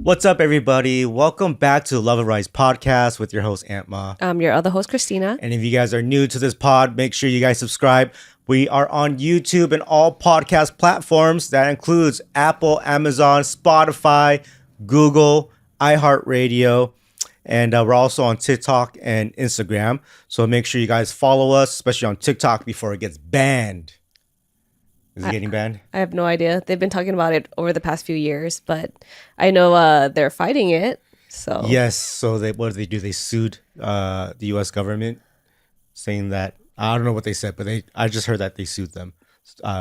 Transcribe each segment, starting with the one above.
What's up, everybody? Welcome back to Love and Rise podcast with your host, Aunt Ma. I'm your other host, Christina. And if you guys are new to this pod, make sure you guys subscribe. We are on YouTube and all podcast platforms. That includes Apple, Amazon, Spotify, Google, iHeartRadio. And we're also on TikTok and Instagram. So make sure you guys follow us, especially on TikTok before it gets banned. Is it getting banned? I have no idea. They've been talking about it over the past few years, but I know they're fighting it. So yes. So what do? They sued the U.S. government, saying that I don't know what they said, but I just heard that they sued them,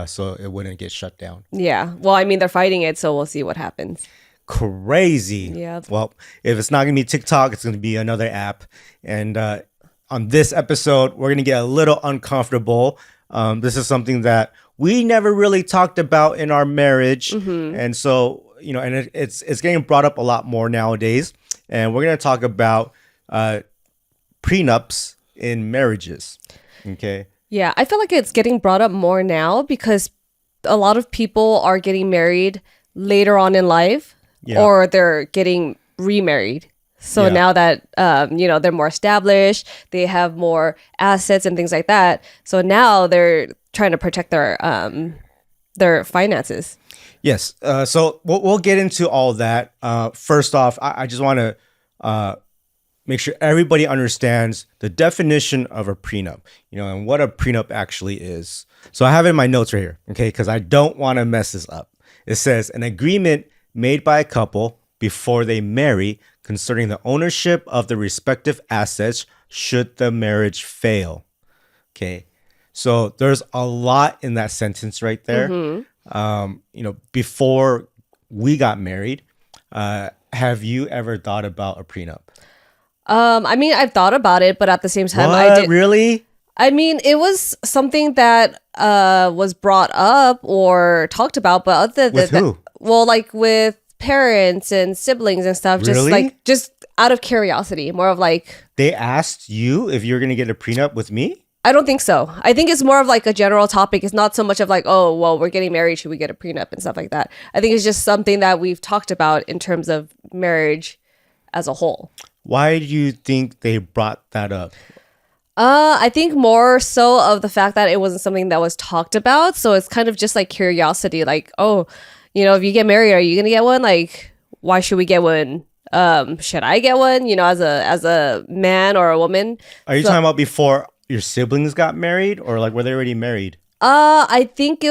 so it wouldn't get shut down. Yeah. Well, I mean, they're fighting it, so we'll see what happens. Crazy. Yeah. Well, if it's not gonna be TikTok, it's gonna be another app. And on this episode, we're gonna get a little uncomfortable. This is something that we never really talked about in our marriage. And so, and it's getting brought up a lot more nowadays. And we're going to talk about prenups in marriages. Okay. Yeah. I feel like it's getting brought up more now because a lot of people are getting married later on in life or they're getting remarried. So now that, they're more established, they have more assets and things like that. So now they're trying to protect their finances. Yes. So we'll get into all that. First off, I just want to make sure everybody understands the definition of a prenup, and what a prenup actually is. So I have it in my notes right here, okay, because I don't want to mess this up. It says an agreement made by a couple before they marry concerning the ownership of the respective assets should the marriage fail. Okay. So there's a lot in that sentence right there. Before we got married, have you ever thought about a prenup? I mean, I've thought about it, but at the same time, I did. Really? I mean, it was something that was brought up or talked about, but other than with who? Well, like with parents and siblings and stuff, Really? just out of curiosity, more of like. They asked you if you're going to get a prenup with me? I don't think so. I think it's more of like a general topic. It's not so much of like, oh, well, we're getting married. Should we get a prenup and stuff like that? I think it's just something that we've talked about in terms of marriage as a whole. Why do you think they brought that up? I think more so of the fact that it wasn't something that was talked about. So it's kind of just like curiosity, like, oh, if you get married, are you going to get one? Like, why should we get one? Should I get one? As a man or a woman. Are you talking about before your siblings got married, or like were they already married? I think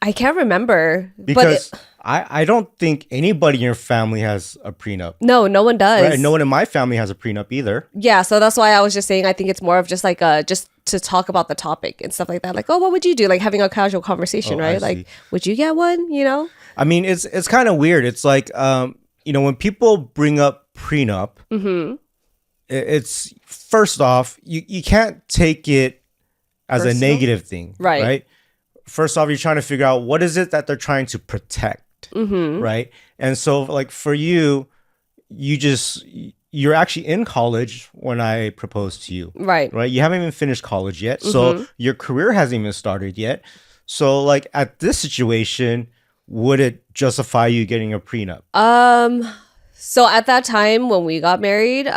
I can't remember. Because I don't think anybody in your family has a prenup. No one does. Right? No one in my family has a prenup either. Yeah, so that's why I was just saying I think it's more of just like just to talk about the topic and stuff like that. Like, oh, what would you do? Like having a casual conversation, right? Like, would you get one? I mean, it's kind of weird. It's like when people bring up prenup, it's first off, you can't take it as a negative thing, right? First off, you're trying to figure out what is it that they're trying to protect, right? And so, like for you, you're actually in college when I proposed to you, right? You haven't even finished college yet, so your career hasn't even started yet. So, like at this situation, would it justify you getting a prenup? So at that time when we got married,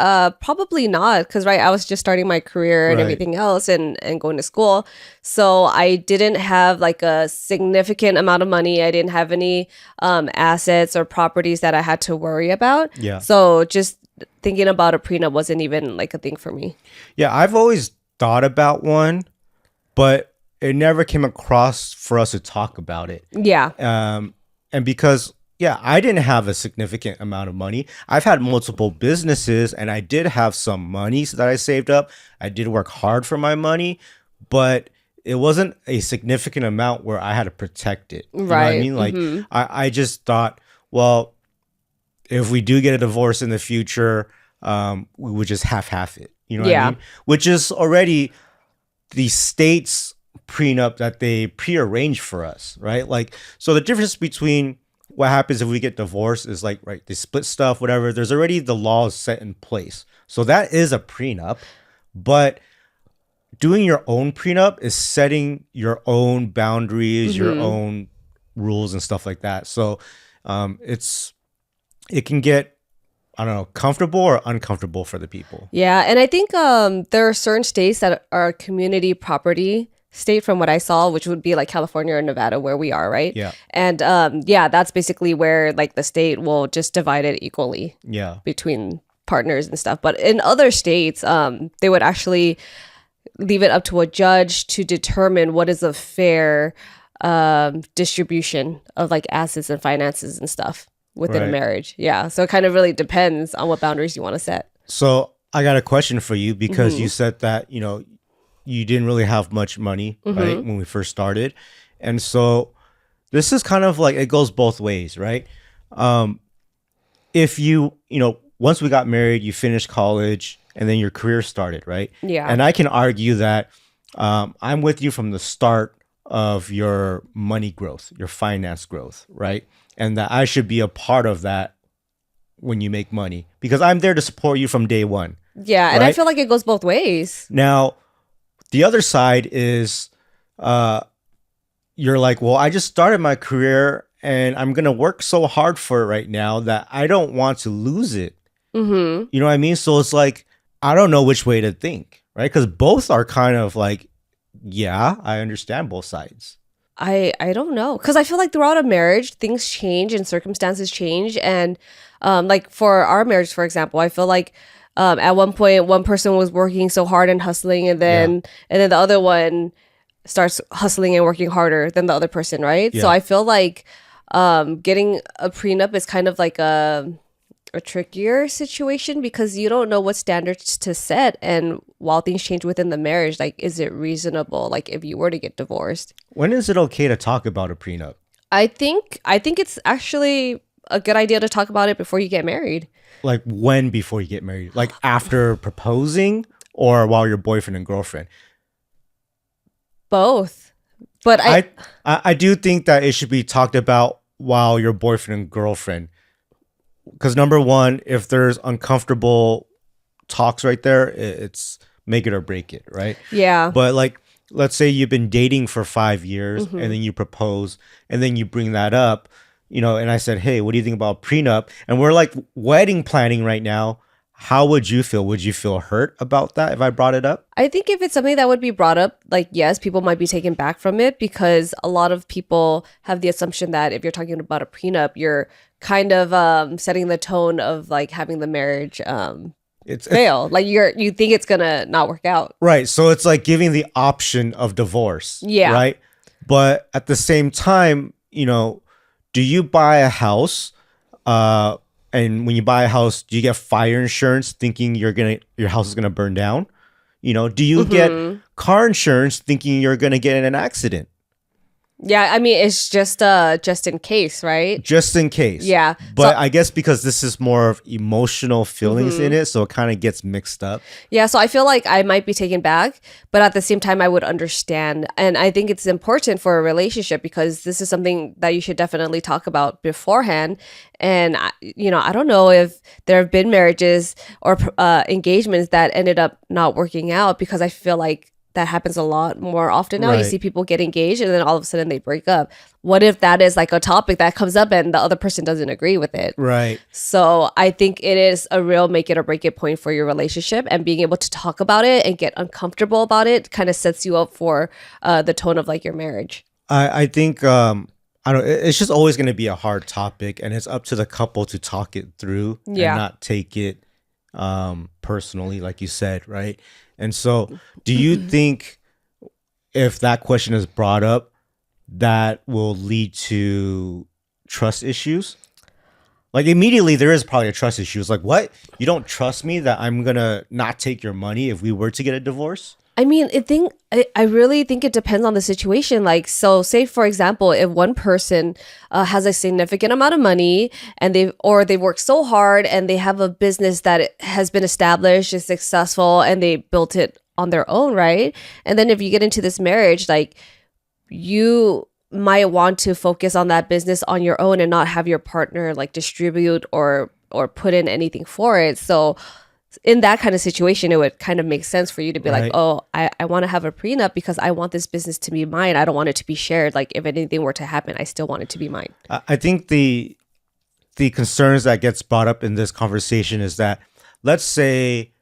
probably not, because I was just starting my career and everything else and going to school. So I didn't have like a significant amount of money. I didn't have any assets or properties that I had to worry about. Yeah. So just thinking about a prenup wasn't even like a thing for me. Yeah, I've always thought about one, but it never came across for us to talk about it. Yeah. And because I didn't have a significant amount of money. I've had multiple businesses and I did have some money that I saved up. I did work hard for my money, but it wasn't a significant amount where I had to protect it. You know what I mean? Like I just thought, well, if we do get a divorce in the future, we would just half it. You know what I mean? Which is already the state's prenup that they prearranged for us, right? Like, so the difference between what happens if we get divorced is like, right, they split stuff, whatever. There's already the laws set in place. So that is a prenup. But doing your own prenup is setting your own boundaries, your own rules and stuff like that. So it can get I don't know, comfortable or uncomfortable for the people. Yeah, and I think there are certain states that are community property state from what I saw, which would be like California or Nevada where we are, right? Yeah. And yeah, that's basically where like the state will just divide it equally Yeah. between partners and stuff. But in other states, they would actually leave it up to a judge to determine what is a fair distribution of like assets and finances and stuff within a Right. marriage. Yeah. So it kind of really depends on what boundaries you want to set. So I got a question for you because you said that, you didn't really have much money, right, when we first started. And so this is kind of like, it goes both ways, right? If once we got married, you finished college and then your career started, right? Yeah. And I can argue that I'm with you from the start of your money growth, your finance growth, right? And that I should be a part of that when you make money because I'm there to support you from day one. Yeah. And I right? feel like it goes both ways. Now, the other side is you're like, well, I just started my career and I'm going to work so hard for it right now that I don't want to lose it. You know what I mean? So it's like, I don't know which way to think, right? Because both are kind of like, yeah, I understand both sides. I don't know, because I feel like throughout a marriage things change and circumstances change, and like for our marriage, for example, I feel like at one point one person was working so hard and hustling, and then the other one starts hustling and working harder than the other person, right? So Yeah. I feel like getting a prenup is kind of like a trickier situation because you don't know what standards to set, and while things change within the marriage, like, is it reasonable, like if you were to get divorced? When is it okay to talk about a prenup? I think it's actually a good idea to talk about it before you get married. Like when before you get married? Like after proposing or while you're boyfriend and girlfriend? Both. But I do think that it should be talked about while you're boyfriend and girlfriend. Because number one, if there's uncomfortable talks right there, it's make it or break it, right? yeah. But like, let's say you've been dating for 5 years and then you propose and then you bring that up, and I said, hey, what do you think about prenup? And we're like wedding planning right now. How would you feel? Would you feel hurt about that if I brought it up? I think if it's something that would be brought up, like, yes, people might be taken back from it because a lot of people have the assumption that if you're talking about a prenup, you're kind of setting the tone of like having the marriage It's fail. Like you think it's gonna not work out. right. So it's like giving the option of divorce. Yeah. Right. But at the same time, do you buy a house? And when you buy a house, do you get fire insurance thinking your house is gonna burn down? Do you get car insurance thinking you're gonna get in an accident? Yeah, I mean, it's just in case, right? Just in case. Yeah. But So- I guess because this is more of emotional feelings in it, so it kind of gets mixed up. Yeah, so I feel like I might be taken back, but at the same time, I would understand. And I think it's important for a relationship because this is something that you should definitely talk about beforehand. And, I don't know if there have been marriages or engagements that ended up not working out because I feel like that happens a lot more often now. You Right. see people get engaged and then all of a sudden they break up. What if that is like a topic that comes up and the other person doesn't agree with it? Right. So I think it is a real make it or break it point for your relationship, and being able to talk about it and get uncomfortable about it kind of sets you up for the tone of like your marriage. I think I don't. It's just always going to be a hard topic, and it's up to the couple to talk it through Yeah. and not take it personally, like you said, right? And so, do you think if that question is brought up, that will lead to trust issues? Like immediately, there is probably a trust issue. It's like, what? You don't trust me that I'm gonna not take your money if we were to get a divorce? I mean, I really think it depends on the situation. Like, so say for example, if one person has a significant amount of money and they've worked so hard and they have a business that has been established, is successful, and they built it on their own, right? And then if you get into this marriage, like, you might want to focus on that business on your own and not have your partner like distribute or put in anything for it. So in that kind of situation, it would kind of make sense for you to be like, Right. oh, I want to have a prenup because I want this business to be mine. I don't want it to be shared. Like if anything were to happen, I still want it to be mine. I think the the concerns that gets brought up in this conversation is that, let's say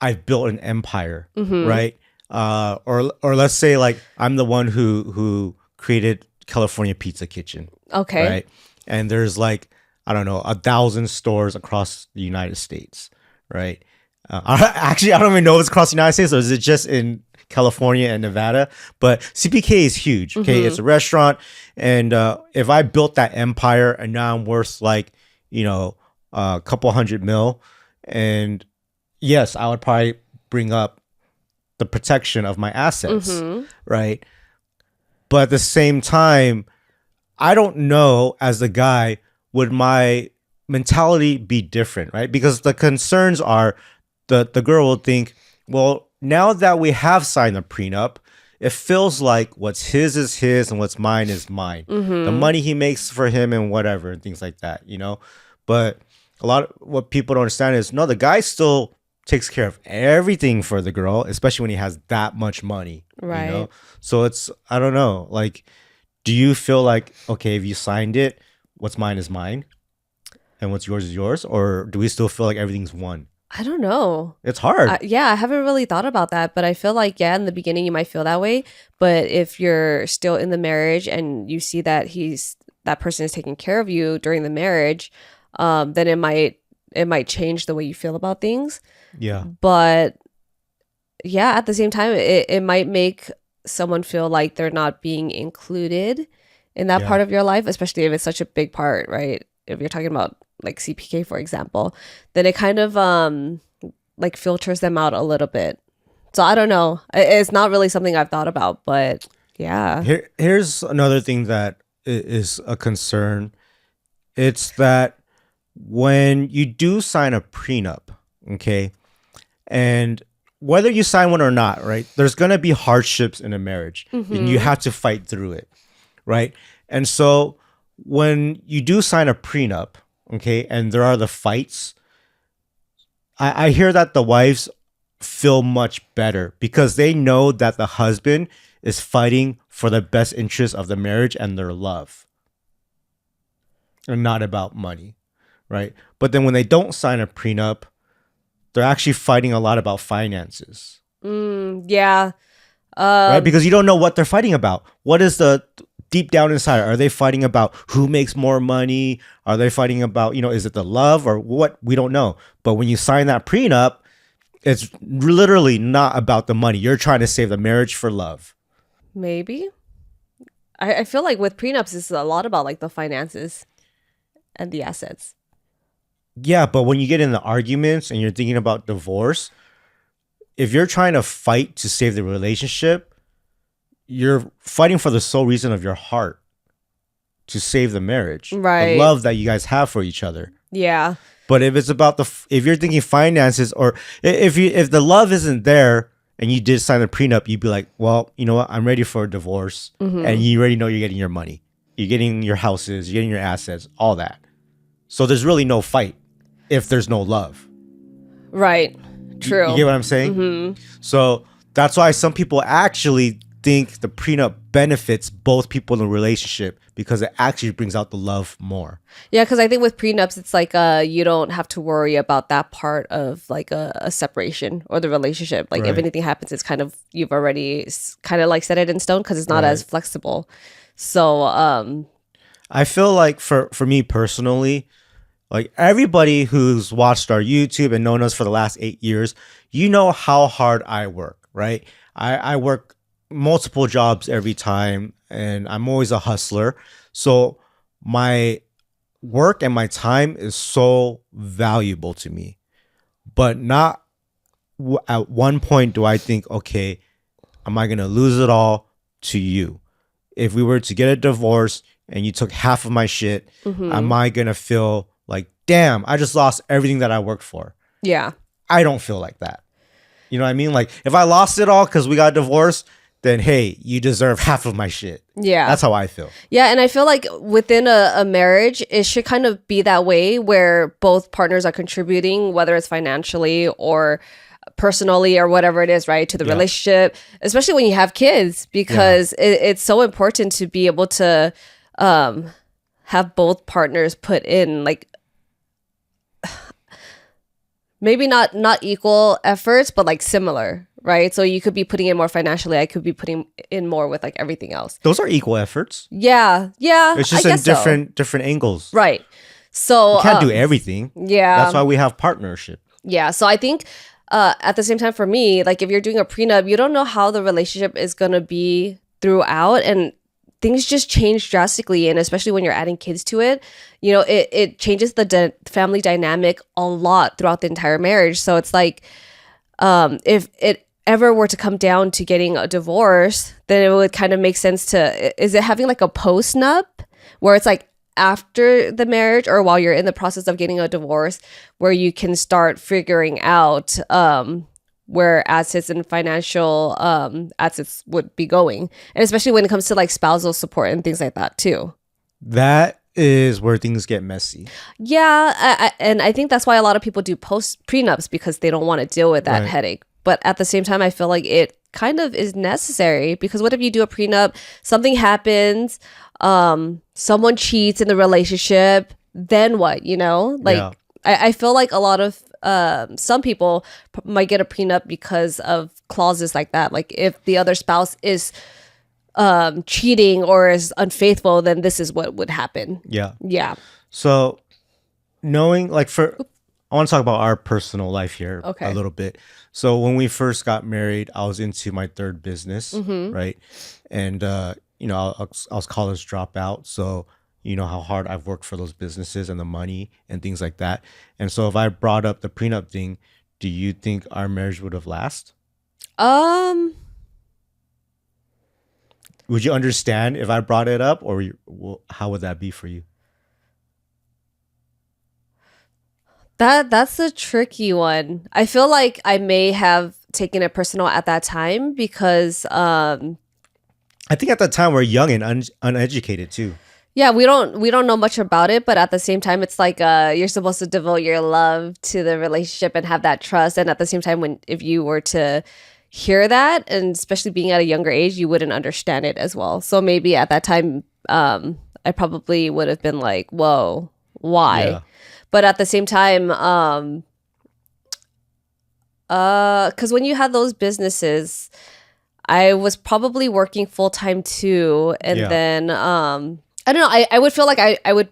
I've built an empire, right? Or let's say like I'm the one who created California Pizza Kitchen, Okay. right? And there's like, I don't know, 1,000 stores across the United States, right? Actually, I don't even know if it's across the United States or is it just in California and Nevada? But CPK is huge. Okay, it's a restaurant, and if I built that empire and now I'm worth like, a couple hundred mil, and yes, I would probably bring up the protection of my assets, right? But at the same time, I don't know, as the guy, would my mentality be different, right? Because the concerns are the girl will think, well, now that we have signed a prenup, it feels like what's his is his and what's mine is mine. The money he makes for him and whatever and things like that, But a lot of what people don't understand is, no, the guy still takes care of everything for the girl, especially when he has that much money, Right. So it's, I don't know, like, do you feel like, okay, if you signed it, what's mine is mine and what's yours is yours? Or do we still feel like everything's one? I don't know. It's hard. Yeah, I haven't really thought about that, but I feel like, yeah, in the beginning you might feel that way, but if you're still in the marriage and you see that that person is taking care of you during the marriage, then it might change the way you feel about things. Yeah. But yeah, at the same time, it might make someone feel like they're not being included in that part of your life, especially if it's such a big part, right? If you're talking about like CPK, for example, then it kind of like filters them out a little bit. So I don't know. It's not really something I've thought about, but yeah. Here's another thing that is a concern. It's that when you do sign a prenup, okay, and whether you sign one or not, right, there's going to be hardships in a marriage and you have to fight through it, right? And so when you do sign a prenup, okay, and there are the fights, I hear that the wives feel much better because they know that the husband is fighting for the best interest of the marriage and their love and not about money, right? But then when they don't sign a prenup, they're actually fighting a lot about finances. Yeah. Right? Because you don't know what they're fighting about. What is the deep down inside? Are they fighting about who makes more money? Are they fighting about, is it the love or what? We don't know. But when you sign that prenup, it's literally not about the money. You're trying to save the marriage for love. Maybe. I feel like with prenups, it's a lot about like the finances and the assets. Yeah, but when you get into arguments and you're thinking about divorce, if you're trying to fight to save the relationship, you're fighting for the sole reason of your heart to save the marriage, right? The love that you guys have for each other. Yeah. But if it's about if you're thinking finances, or if the love isn't there and you did sign a prenup, you'd be like, well, you know what? I'm ready for a divorce, and you already know you're getting your money, you're getting your houses, you're getting your assets, all that. So there's really no fight if there's no love. Right. True. You get what I'm saying? So that's why some people actually think the prenup benefits both people in the relationship because it actually brings out the love more. Yeah, because I think with prenups, it's like you don't have to worry about that part of like a separation or the relationship. Like if anything happens, it's kind of, you've already kind of like set it in stone because it's not as flexible. So I feel like for me personally, like everybody who's watched our YouTube and known us for the last 8 years, you know how hard I work, right? I work multiple jobs every time and I'm always a hustler. So my work and my time is so valuable to me. But not at one point do I think, okay, am I going to lose it all to you? If we were to get a divorce and you took half of my shit, am I going to feel like, damn, I just lost everything that I worked for? Yeah. I don't feel like that. You know what I mean? Like if I lost it all because we got divorced, then hey, you deserve half of my shit. Yeah. That's how I feel. Yeah, and I feel like within a marriage, it should kind of be that way where both partners are contributing, whether it's financially or personally or whatever it is, right, to the relationship, especially when you have kids, because it's so important to be able to have both partners put in like maybe not equal efforts, but like similar, right? So you could be putting in more financially. I could be putting in more with like everything else. Those are equal efforts. Yeah. It's just in different angles. Right. So you can't do everything. Yeah. That's why we have partnership. Yeah. So I think at the same time for me, like if you're doing a prenup, you don't know how the relationship is going to be throughout, and things just change drastically. And especially when you're adding kids to it, you know, it changes the family dynamic a lot throughout the entire marriage. So it's like if it ever were to come down to getting a divorce, then it would kind of make sense to, is it having like a post-nup where it's like after the marriage or while you're in the process of getting a divorce, where you can start figuring out where assets and financial assets would be going, and especially when it comes to like spousal support and things like that too. That is where things get messy. Yeah, and I think that's why a lot of people do prenups, because they don't want to deal with that headache. But at the same time, I feel like it kind of is necessary, because what if you do a prenup, something happens, someone cheats in the relationship, then what, you know? Like, I feel like a lot of some people might get a prenup because of clauses like that. Like if the other spouse is cheating or is unfaithful, then this is what would happen. Yeah. So knowing, like, I want to talk about our personal life here a little bit. So when we first got married, I was into my third business, right? And you know, I was college dropout, so you know how hard I've worked for those businesses and the money and things like that. And so if I brought up the prenup thing, do you think our marriage would have lasted? Would you understand if I brought it up, or how would that be for you? That's a tricky one. I feel like I may have taken it personal at that time because I think at that time we're young and uneducated too. Yeah, we don't know much about it, but at the same time, it's like you're supposed to devote your love to the relationship and have that trust. And at the same time, if you were to hear that, and especially being at a younger age, you wouldn't understand it as well. So maybe at that time, I probably would have been like, "Whoa, why?" Yeah. But at the same time, because when you had those businesses, I was probably working full time too, and then I don't know. I would feel like I would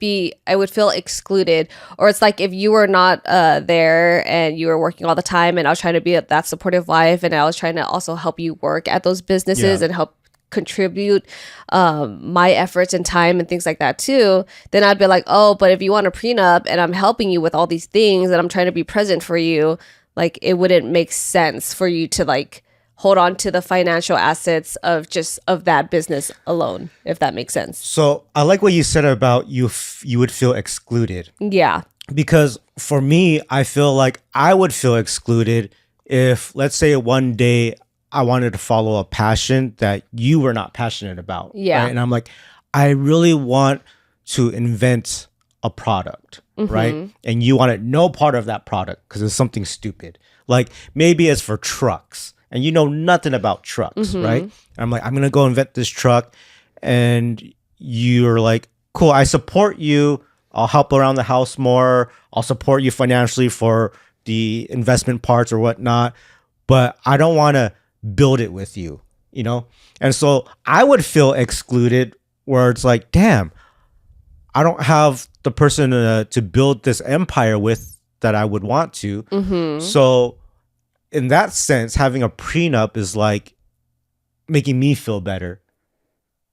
feel excluded, or it's like if you were not there and you were working all the time, and I was trying to be that supportive wife, and I was trying to also help you work at those businesses and help contribute my efforts and time and things like that too, then I'd be like, oh, but if you want a prenup and I'm helping you with all these things and I'm trying to be present for you, like it wouldn't make sense for you to like hold on to the financial assets of that business alone, if that makes sense. So I like what you said about you would feel excluded. Yeah. Because for me, I feel like I would feel excluded if, let's say, one day I wanted to follow a passion that you were not passionate about. Yeah. Right? And I'm like, I really want to invent a product, right? And you wanted no part of that product because it's something stupid. Like maybe it's for trucks and you know nothing about trucks, right? And I'm like, I'm going to go invent this truck. And you're like, cool, I support you. I'll help around the house more. I'll support you financially for the investment parts or whatnot. But I don't want to build it with you, you know? And so I would feel excluded, where it's like, damn, I don't have the person to build this empire with that I would want to. So in that sense, having a prenup is like making me feel better,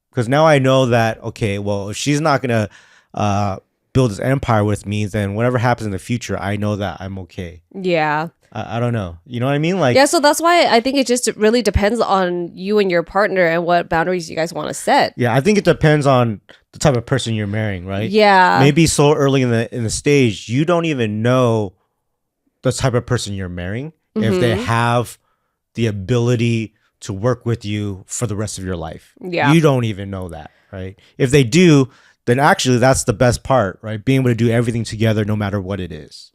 because now I know that, okay, well, if she's not going to build this empire with me, then whatever happens in the future, I know that I'm okay. Yeah. I don't know. You know what I mean? Like, yeah, so that's why I think it just really depends on you and your partner and what boundaries you guys want to set. Yeah, I think it depends on the type of person you're marrying, right? Yeah. Maybe so early in the stage, you don't even know the type of person you're marrying, if they have the ability to work with you for the rest of your life. Yeah. You don't even know that, right? If they do, then actually that's the best part, right? Being able to do everything together no matter what it is.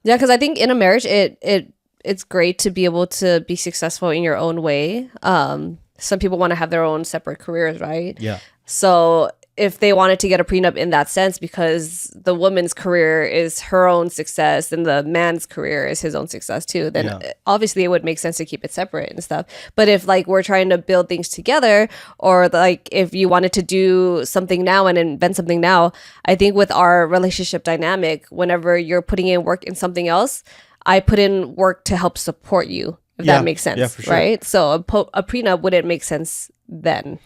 Yeah, because I think in a marriage, it's great to be able to be successful in your own way. Some people want to have their own separate careers, right? Yeah. So if they wanted to get a prenup in that sense, because the woman's career is her own success and the man's career is his own success too, then obviously it would make sense to keep it separate and stuff. But if like we're trying to build things together, or like if you wanted to do something now and invent something now, I think with our relationship dynamic, whenever you're putting in work in something else, I put in work to help support you, if that makes sense, for sure. Right? So a prenup wouldn't make sense then.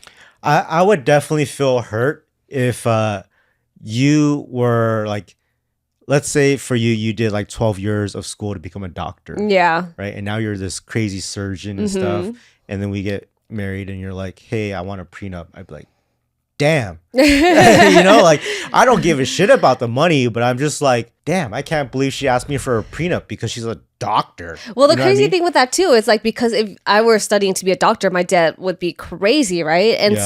I would definitely feel hurt if you were like, let's say for you, you did like 12 years of school to become a doctor. Yeah. Right. And now you're this crazy surgeon and stuff. And then we get married and you're like, hey, I want a prenup. I'd be like, damn. You know, like I don't give a shit about the money, but I'm just like, damn, I can't believe she asked me for a prenup because she's a doctor. Well, the crazy thing with that too is like, because if I were studying to be a doctor, my debt would be crazy, right? And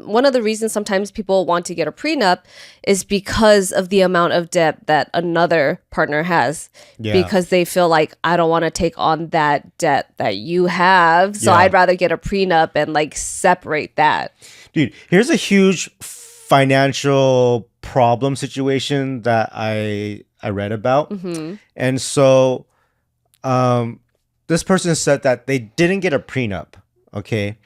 one of the reasons sometimes people want to get a prenup is because of the amount of debt that another partner has, because they feel like, I don't want to take on that debt that you have, so I'd rather get a prenup and like separate that. Dude, here's a huge financial problem situation that I read about. And so this person said that they didn't get a prenup, okay,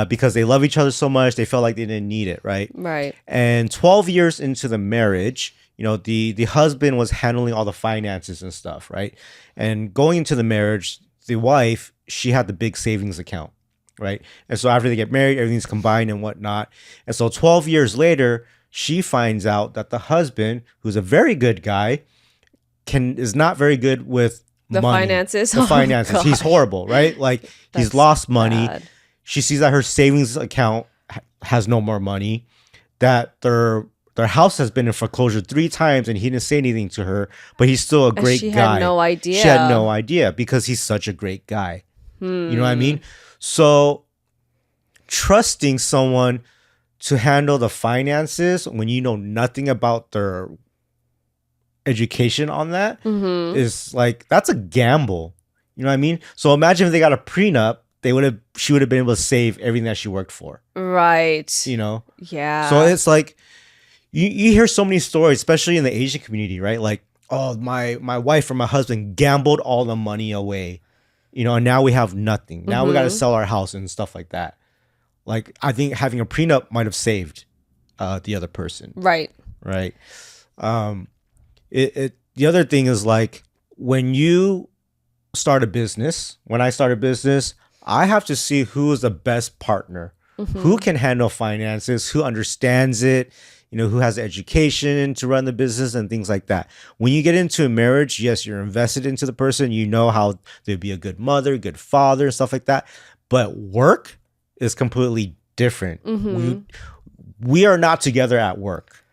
because they love each other so much, they felt like they didn't need it, right? Right. And 12 years into the marriage, you know, the husband was handling all the finances and stuff, right? And going into the marriage, the wife, she had the big savings account, right? And so after they get married, everything's combined and whatnot. And so 12 years later, she finds out that the husband, who's a very good guy, is not very good with the money. Finances. The finances. He's horrible, right? Like he's lost money. Bad. She sees that her savings account has no more money. That their house has been in foreclosure 3 times, and he didn't say anything to her. But he's still a great guy. She had no idea. She had no idea because he's such a great guy. You know what I mean? So trusting someone to handle the finances when you know nothing about their education on that is like, that's a gamble. You know what I mean? So imagine if they got a prenup, she would have been able to save everything that she worked for. Right. You know? Yeah. So it's like you hear so many stories, especially in the Asian community, right? Like, oh, my wife or my husband gambled all the money away. You know, and now we have nothing. Now we got to sell our house and stuff like that. Like, I think having a prenup might have saved the other person. Right. Right. The other thing is like, when you start a business, when I start a business, I have to see who is the best partner, who can handle finances, who understands it, you know, who has education to run the business and things like that. When you get into a marriage, yes, you're invested into the person. You know how they'd be a good mother, good father, and stuff like that. But work is completely different. We are not together at work.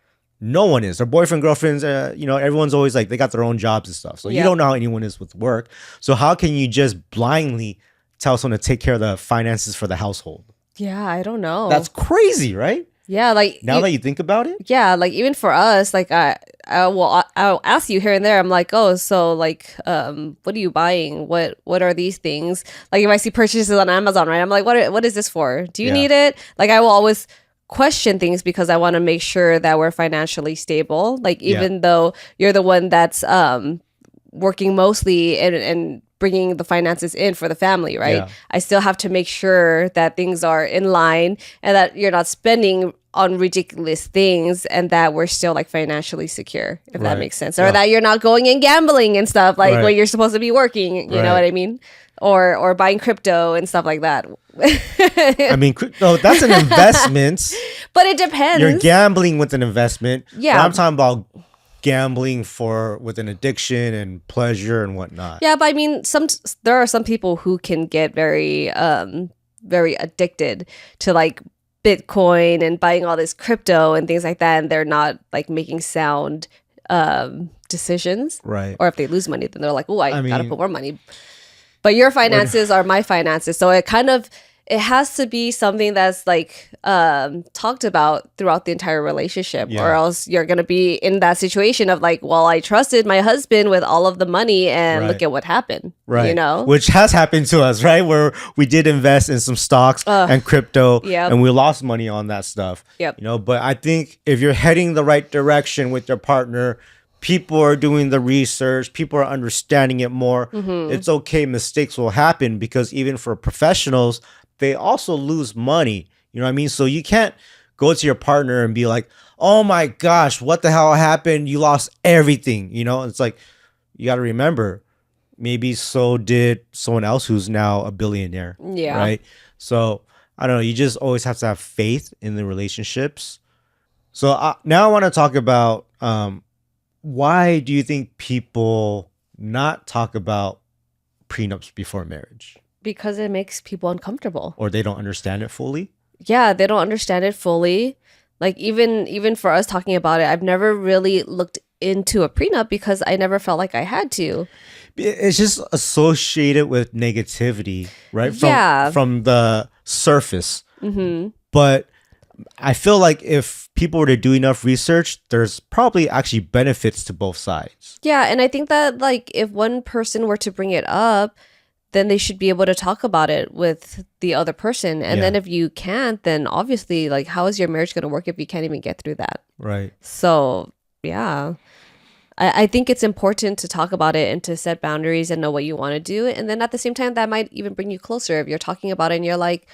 No one is. Their boyfriend, girlfriends, you know, everyone's always like, they got their own jobs and stuff. So you don't know how anyone is with work. So how can you just blindly tell someone to take care of the finances for the household? Yeah, I don't know. That's crazy, right? Yeah, like now that you think about it. Yeah, like even for us, like I'll ask you here and there. I'm like, oh, so like, what are you buying? What are these things? Like if I see purchases on Amazon, right? I'm like, what is this for? Do you need it? Like I will always question things because I want to make sure that we're financially stable. Like even though you're the one that's working mostly and bringing the finances in for the family, right? I still have to make sure that things are in line and that you're not spending on ridiculous things and that we're still like financially secure, if that makes sense. Or that you're not going and gambling and stuff like when you're supposed to be working, you know what I mean? Or buying crypto and stuff like that. I mean, no, that's an investment. But it depends. You're gambling with an investment. Yeah. But I'm talking about gambling with an addiction and pleasure and whatnot. Yeah, but I mean, there are some people who can get very addicted to like Bitcoin and buying all this crypto and things like that, and they're not like making sound decisions. Right. Or if they lose money, then they're like, oh, I gotta put more money. But your finances are my finances, so it kind of it has to be something that's like talked about throughout the entire relationship, or else you're gonna be in that situation of like, well, I trusted my husband with all of the money, and look at what happened. Right. You know, which has happened to us, right? Where we did invest in some stocks and crypto, and we lost money on that stuff. Yep. You know, but I think if you're heading the right direction with your partner, people are doing the research, people are understanding it more. It's okay, mistakes will happen, because even for professionals, they also lose money. You know what I mean? So you can't go to your partner and be like, oh my gosh, what the hell happened? You lost everything. You know, it's like, you got to remember, maybe so did someone else who's now a billionaire. Yeah. Right. So I don't know. You just always have to have faith in the relationships. So now I want to talk about why do you think people not talk about prenups before marriage? Because it makes people uncomfortable. Or they don't understand it fully? Yeah, they don't understand it fully. Like even for us talking about it, I've never really looked into a prenup because I never felt like I had to. It's just associated with negativity, right? Yeah. From the surface. But I feel like if people were to do enough research, there's probably actually benefits to both sides. Yeah, and I think that like if one person were to bring it up, then they should be able to talk about it with the other person. And then if you can't, then obviously, like, how is your marriage going to work if you can't even get through that? Right. So, yeah. I think it's important to talk about it and to set boundaries and know what you want to do. And then at the same time, that might even bring you closer if you're talking about it and you're like,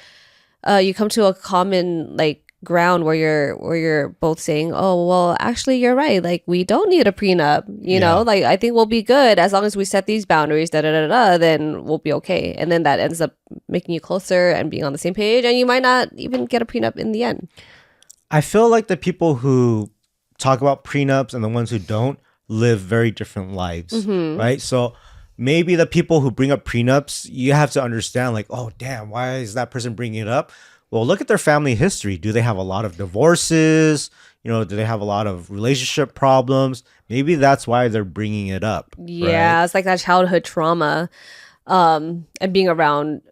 you come to a common, like, ground where you're both saying, oh, well, actually you're right, like we don't need a prenup, you know, like I think we'll be good as long as we set these boundaries, then we'll be okay. And then that ends up making you closer and being on the same page, and you might not even get a prenup in the end. I feel like the people who talk about prenups and the ones who don't live very different lives, right? So maybe the people who bring up prenups, you have to understand like, oh damn, why is that person bringing it up? Well, look at their family history. Do they have a lot of divorces? You know, do they have a lot of relationship problems? Maybe that's why they're bringing it up. Yeah, right? It's like that childhood trauma, and being around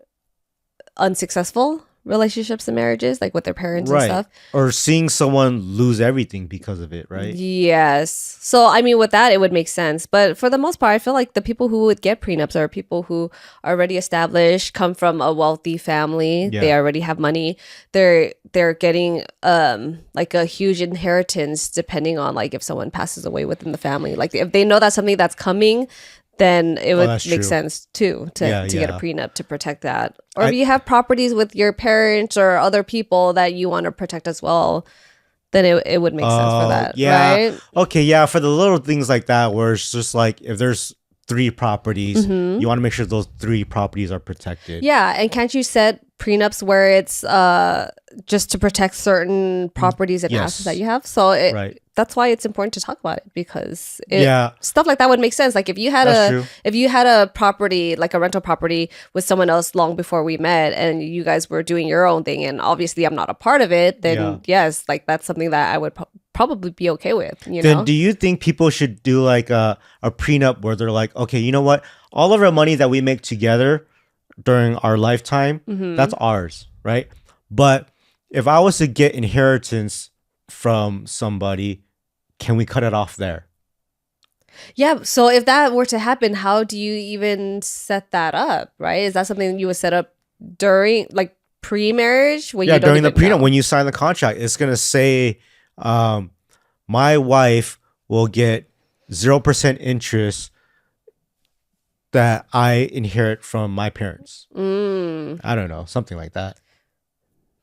unsuccessful relationships and marriages, like with their parents and stuff. Or seeing someone lose everything because of it, right? Yes. So, I mean, with that, it would make sense. But for the most part, I feel like the people who would get prenups are people who are already established, come from a wealthy family. Yeah. They already have money. They're getting like a huge inheritance depending on like if someone passes away within the family. Like if they know that's something that's coming, then it would make sense too to get a prenup to protect that. Or if you have properties with your parents or other people that you want to protect as well, then it would make sense for that, right? Okay, yeah, for the little things like that where it's just like if there's 3 properties, you want to make sure those 3 properties are protected. Yeah, and can't you set prenups where it's just to protect certain properties and assets that you have? So that's why it's important to talk about it, because stuff like that would make sense. Like if you had a property, like a rental property with someone else long before we met, and you guys were doing your own thing, and obviously I'm not a part of it, then yes, like that's something that I would probably be okay with. You know? Do you think people should do like a prenup where they're like, okay, you know what? All of our money that we make together during our lifetime, that's ours, right? But if I was to get inheritance from somebody, can we cut it off there? Yeah. So if that were to happen, how do you even set that up, right? Is that something you would set up during, like, pre-marriage? When during the prenup, when you sign the contract, it's going to say, my wife will get 0% interest that I inherit from my parents. I don't know, something like that.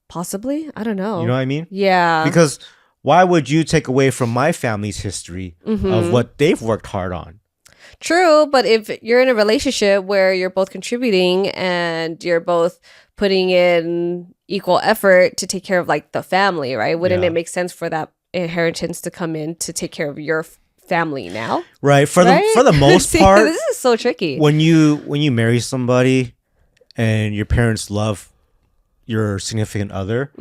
Possibly. I don't know. You know what I mean? Yeah. Because why would you take away from my family's history of what they've worked hard on? True, but if you're in a relationship where you're both contributing and you're both putting in equal effort to take care of like the family, right? Wouldn't it make sense for that inheritance to come in to take care of your family now? Right. For the most part, this is so tricky. When you marry somebody and your parents love your significant other,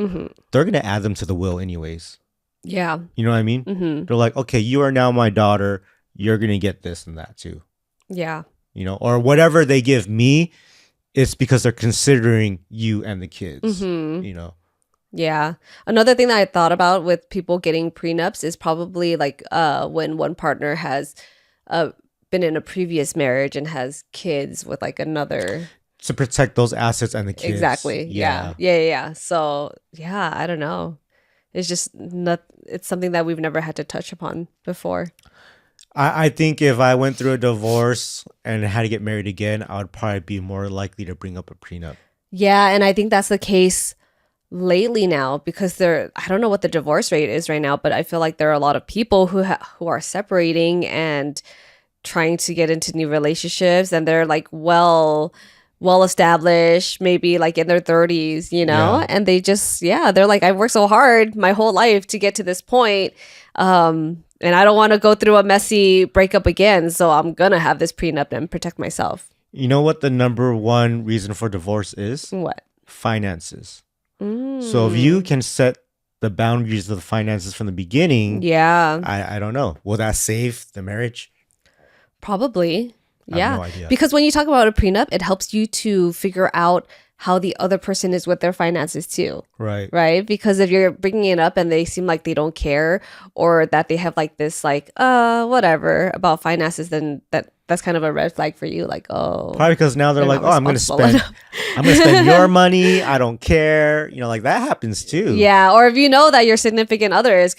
they're gonna add them to the will anyways. Yeah. You know what I mean? They're like, okay, you are now my daughter. You're gonna get this and that too. Yeah. You know, or whatever they give me it's because they're considering you and the kids, you know? Yeah. Another thing that I thought about with people getting prenups is probably like when one partner has been in a previous marriage and has kids with like another. To protect those assets and the kids. Exactly. Yeah. So, yeah, I don't know. It's just not, it's something that we've never had to touch upon before. I think if I went through a divorce and had to get married again, I would probably be more likely to bring up a prenup. Yeah, and I think that's the case lately now because I don't know what the divorce rate is right now, but I feel like there are a lot of people who are separating and trying to get into new relationships, and they're like well established, maybe like in their 30s, you know, and they just they're like, I've worked so hard my whole life to get to this point, and I don't want to go through a messy breakup again, so I'm gonna have this prenup and protect myself. You know what the number one reason for divorce is? What? Finances. So if you can set the boundaries of the finances from the beginning, I don't know, will that save the marriage? Probably. I have no idea. Because when you talk about a prenup, it helps you to figure out how the other person is with their finances too. Right? Because if you're bringing it up and they seem like they don't care, or that they have like this like whatever about finances, then that's kind of a red flag for you. Like, oh, probably because now they're like, oh, I'm gonna spend your money. I don't care. You know, like that happens too. Yeah. Or if you know that your significant other is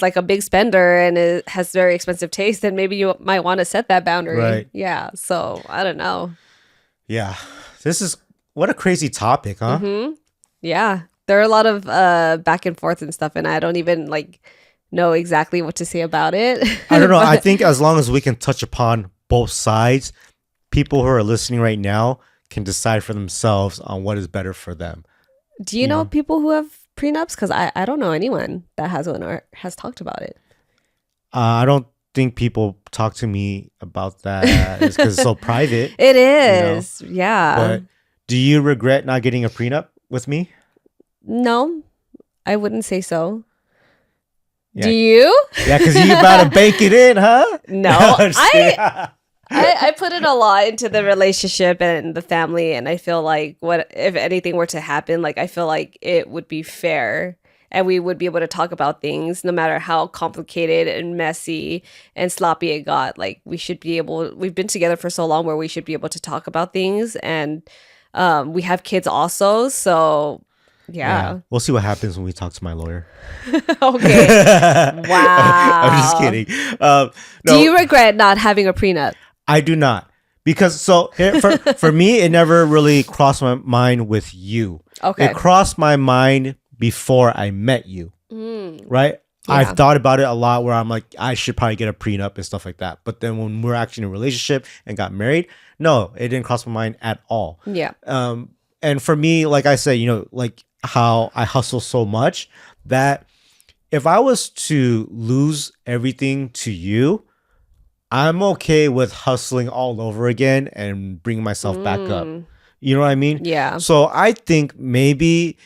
like a big spender and it has very expensive taste, then maybe you might want to set that boundary. Right. Yeah. So I don't know. Yeah. What a crazy topic, huh? Yeah. There are a lot of back and forth and stuff, and I don't even like know exactly what to say about it. I don't know. I think as long as we can touch upon both sides, people who are listening right now can decide for themselves on what is better for them. Do you know people who have prenups? Because I don't know anyone that has one or has talked about it. I don't think people talk to me about that because it's so private. It is. You know? Yeah. But do you regret not getting a prenup with me? No, I wouldn't say so. Yeah. Do you? Yeah, because you about to bank it in, huh? No, I put in a lot into the relationship and the family, and I feel like what if anything were to happen, like I feel like it would be fair, and we would be able to talk about things no matter how complicated and messy and sloppy it got. Like we've been together for so long where we should be able to talk about things, and we have kids also, so yeah. We'll see what happens when we talk to my lawyer. Okay. Wow. I'm just kidding. No, do you regret not having a prenup? I do not. Because for me, it never really crossed my mind with you. Okay. It crossed my mind before I met you. Right? Yeah. I've thought about it a lot where I'm like, I should probably get a prenup and stuff like that. But then when we're actually in a relationship and got married, no, it didn't cross my mind at all. Yeah. And for me, like I said, you know, like how I hustle so much that if I was to lose everything to you, I'm okay with hustling all over again and bringing myself back up. You know what I mean? Yeah. So I think maybe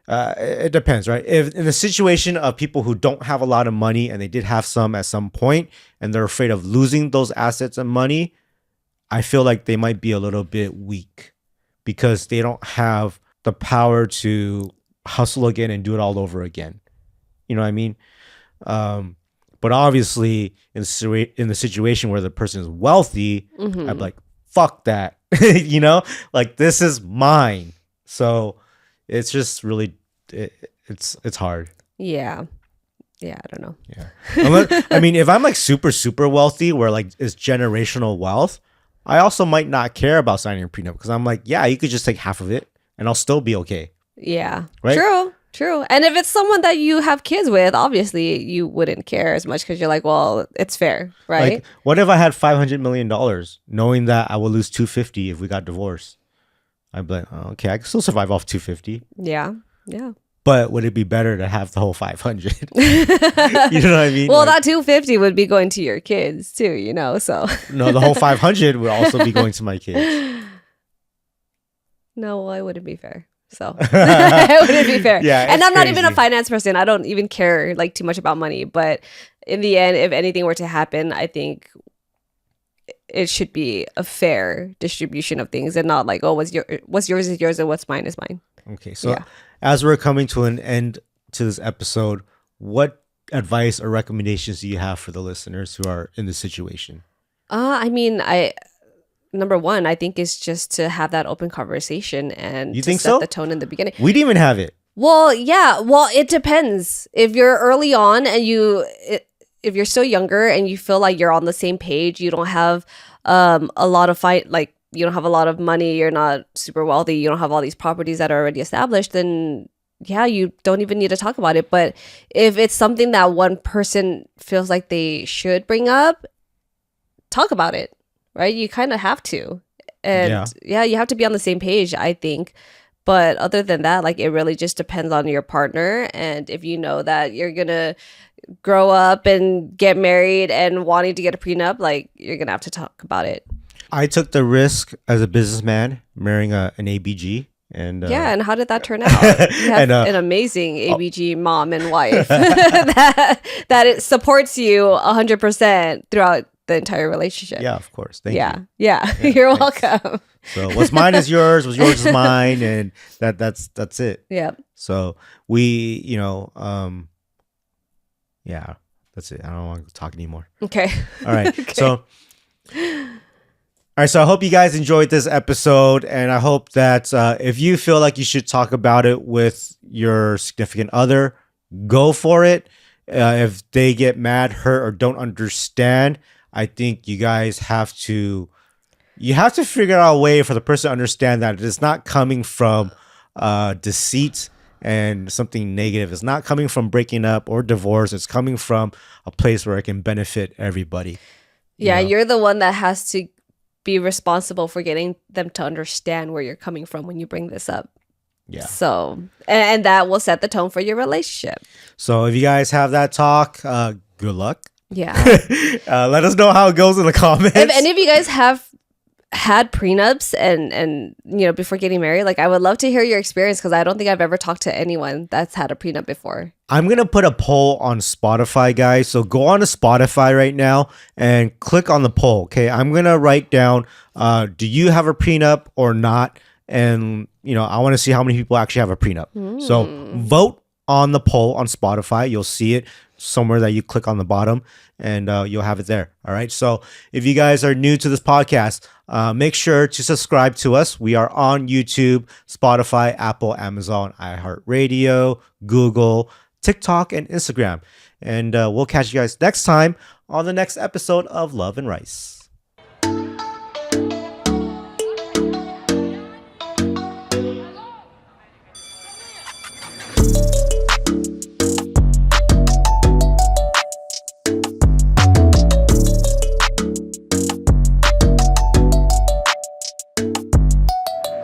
it depends, right? If in the situation of people who don't have a lot of money and they did have some at some point and they're afraid of losing those assets and money, I feel like they might be a little bit weak because they don't have the power to hustle again and do it all over again. You know what I mean? But obviously, in the situation where the person is wealthy, I'd be like, fuck that. You know? Like, this is mine. So it's just really, it's hard. Yeah. Yeah, I don't know. Yeah. I mean, if I'm like super, super wealthy where like it's generational wealth, I also might not care about signing a prenup because I'm like, yeah, you could just take half of it and I'll still be okay. Yeah. Right? True. And if it's someone that you have kids with, obviously you wouldn't care as much because you're like, well, it's fair, right? Like, what if I had $500 million knowing that I would lose 250 if we got divorced? I'd be like, oh, okay, I can still survive off 250. Yeah. But would it be better to have the whole 500? You know what I mean? Well, that 250 would be going to your kids too, you know, so. No, the whole 500 would also be going to my kids. No, well, it wouldn't be fair. So it wouldn't be fair. Yeah, and I'm not crazy. even a finance person. I don't even care like too much about money. But in the end, if anything were to happen, I think it should be a fair distribution of things and not like, oh, what's yours is yours and what's mine is mine. Okay, so as we're coming to an end to this episode, what advice or recommendations do you have for the listeners who are in this situation? I mean, number one, I think is just to have that open conversation and You to think set so? the tone in the beginning. We didn't even have it. Well, yeah. Well, it depends. If you're early on and if you're still younger and you feel like you're on the same page, you don't have a lot of like you don't have a lot of money, you're not super wealthy, you don't have all these properties that are already established, then yeah, you don't even need to talk about it. But if it's something that one person feels like they should bring up, talk about it, right? You kind of have to. And yeah, you have to be on the same page, I think. But other than that, like it really just depends on your partner. And if you know that you're going to grow up and get married and wanting to get a prenup, like you're going to have to talk about it. I took the risk as a businessman marrying an ABG. And and how did that turn out? You have an amazing ABG mom and wife that it supports you 100% throughout the entire relationship. Yeah, of course. Thank you. Yeah. You're welcome. So what's mine is yours, what's yours is mine, and that's it. Yeah. So we, yeah, that's it. I don't want to talk anymore. Okay. All right. Okay. All right, so I hope you guys enjoyed this episode, and I hope that if you feel like you should talk about it with your significant other, go for it. If they get mad, hurt, or don't understand, I think you guys have to figure out a way for the person to understand that it's not coming from deceit and something negative. It's not coming from breaking up or divorce. It's coming from a place where it can benefit everybody. Yeah, you're the one that has to be responsible for getting them to understand where you're coming from when you bring this up. Yeah. So, and that will set the tone for your relationship. So if you guys have that talk, good luck. Yeah. Let us know how it goes in the comments. If any of you guys have had prenups and before getting married, like I would love to hear your experience because I don't think I've ever talked to anyone that's had a prenup before. I'm going to put a poll on Spotify, guys. So go on to Spotify right now and click on the poll. Okay. I'm going to write down, do you have a prenup or not? And, I want to see how many people actually have a prenup. So vote on the poll on Spotify. You'll see it somewhere that you click on the bottom and you'll have it there. All right. So if you guys are new to this podcast, make sure to subscribe to us. We are on YouTube, Spotify, Apple, Amazon, iHeartRadio, Google, TikTok, and Instagram. And we'll catch you guys next time on the next episode of Love and Rice.